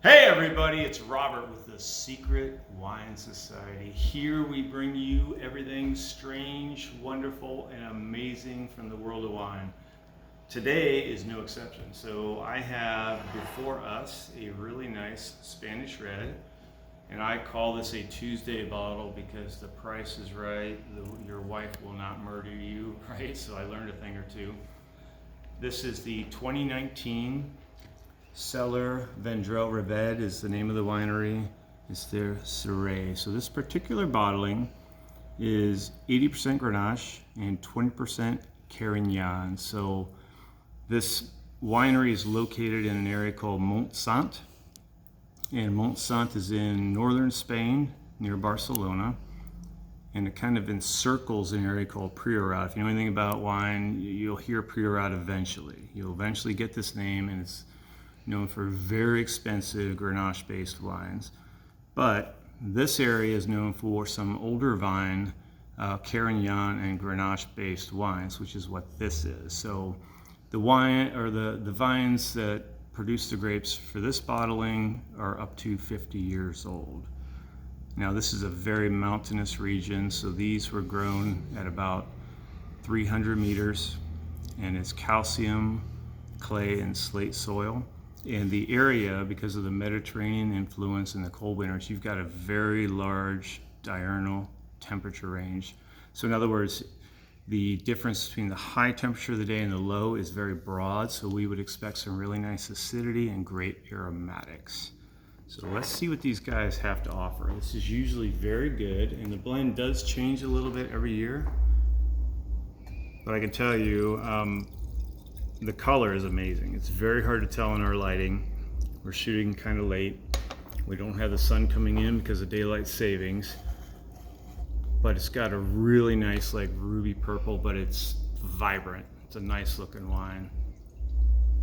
Hey everybody, it's Robert with the Secret Wine Society. Here we bring you everything strange, wonderful, and amazing from the world of wine. Today is no exception. So I have before us a really nice Spanish red, and I call this a Tuesday bottle because the price is right. Your wife will not murder you, right? So I learned a thing or two. This is the 2019 Cellar Vendrell Reved is the name of the winery. It's their Seré. So this particular bottling is 80% Grenache and 20% carinyena. So this winery is located in an area called Monsanto, and Monsanto is in northern Spain near Barcelona, and it kind of encircles an area called Priorat. If you know anything about wine, you'll hear Priorat eventually. You'll eventually get this name, and it's known for very expensive Grenache-based wines. But this area is known for some older vine, Carignan and Grenache-based wines, which is what this is. So the wine, or the vines that produce the grapes for this bottling are up to 50 years old. Now this is a very mountainous region, so these were grown at about 300 meters, and it's calcium, clay, and slate soil. And the area, because of the Mediterranean influence in the cold winters, you've got a very large diurnal temperature range. So in other words, the difference between the high temperature of the day and the low is very broad, so we would expect some really nice acidity and great aromatics. So let's see what these guys have to offer. This is usually very good, and the blend does change a little bit every year. But I can tell you, the color is amazing. It's very hard to tell in our lighting. We're shooting kind of late. We don't have the sun coming in because of daylight savings. But it's got a really nice like ruby purple, but it's vibrant. It's a nice looking wine.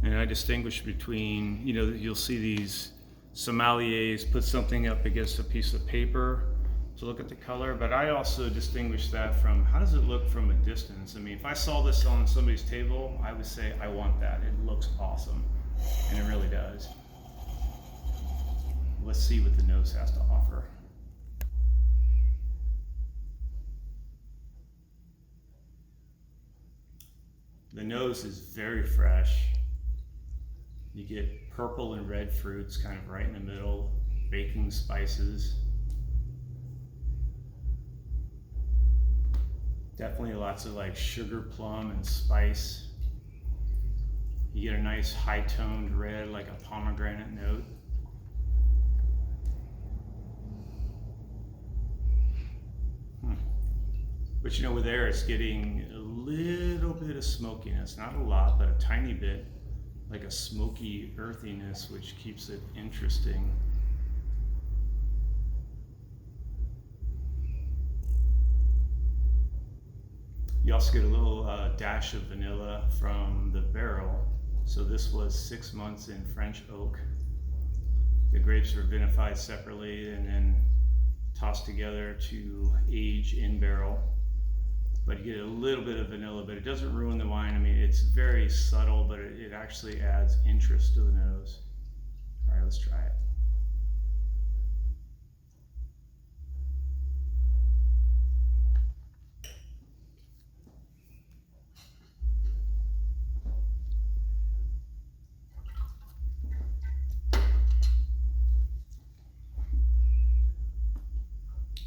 And I distinguish between, you'll see these sommeliers put something up against a piece of paper to look at the color, but I also distinguish that from how does it look from a distance. I mean, if I saw this on somebody's table, I would say I want that. It looks awesome, and it really does. Let's see what the nose has to offer. The nose is very fresh. You get purple and red fruits kind of right in the middle, baking spices. Definitely lots of like sugar plum and spice. You get a nice high-toned red, like a pomegranate note. But with there, it's getting a little bit of smokiness, not a lot, but a tiny bit, like a smoky earthiness, which keeps it interesting. You also get a little dash of vanilla from the barrel. So this was 6 months in French oak. The grapes were vinified separately and then tossed together to age in barrel. But you get a little bit of vanilla, but it doesn't ruin the wine. I mean, it's very subtle, but it actually adds interest to the nose. All right, let's try it.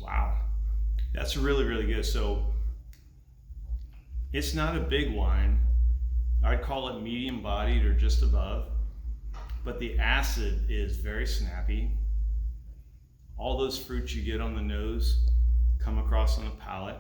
Wow, that's really, really good. So it's not a big wine. I'd call it medium bodied or just above, but the acid is very snappy. All those fruits you get on the nose come across on the palate.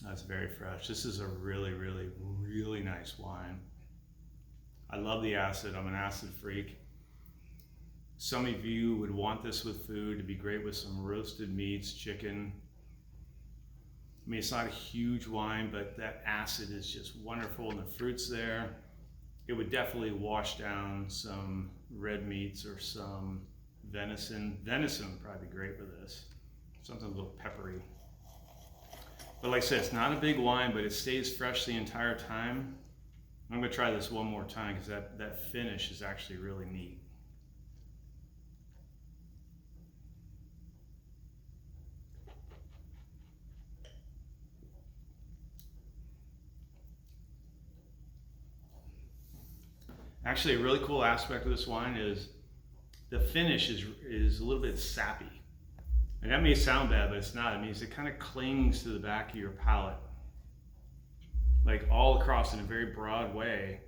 That's very fresh. This is a really, really, really nice wine. I love the acid. I'm an acid freak. Some of you would want this with food. It'd be great with some roasted meats, chicken. I mean, it's not a huge wine, but that acid is just wonderful, and the fruit's there. it would definitely wash down some red meats or some venison. Venison would probably be great with this. Something a little peppery. But like I said, it's not a big wine, but it stays fresh the entire time. I'm going to try this one more time because that finish is actually really neat. Actually, a really cool aspect of this wine is the finish is a little bit sappy. And that may sound bad, but it's not. It means it kind of clings to the back of your palate. Like all across in a very broad way.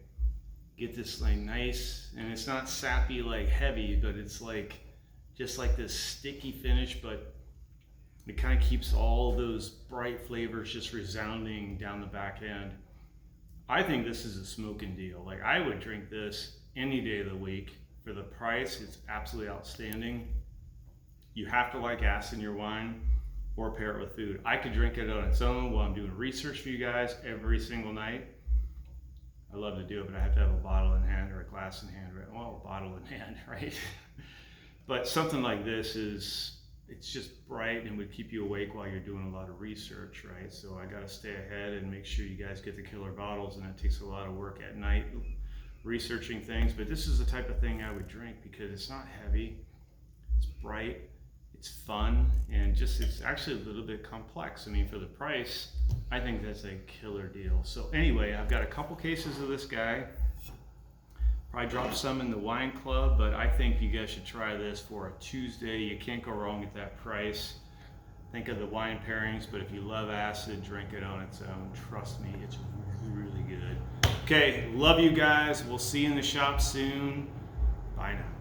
Get this like nice, and it's not sappy like heavy, but it's like just like this sticky finish, but it kind of keeps all those bright flavors just resounding down the back end. I think this is a smoking deal. Like I would drink this any day of the week. For the price, it's absolutely outstanding. You have to like acid in your wine or pair it with food. I could drink it on its own while I'm doing research for you guys every single night. I love to do it, but I have to have a bottle in hand or a glass in hand, right? Well, a bottle in hand, right? But something like this it's just bright and would keep you awake while you're doing a lot of research, right? So I got to stay ahead and make sure you guys get the killer bottles, and it takes a lot of work at night researching things. But this is the type of thing I would drink because it's not heavy, it's bright, it's fun, and just it's actually a little bit complex. I mean, for the price, I think that's a killer deal. So anyway, I've got a couple cases of this guy. Probably drop some in the wine club, but I think you guys should try this for a Tuesday. You can't go wrong at that price. Think of the wine pairings, but if you love acid, drink it on its own. Trust me, it's really good. Okay, love you guys. We'll see you in the shop soon. Bye now.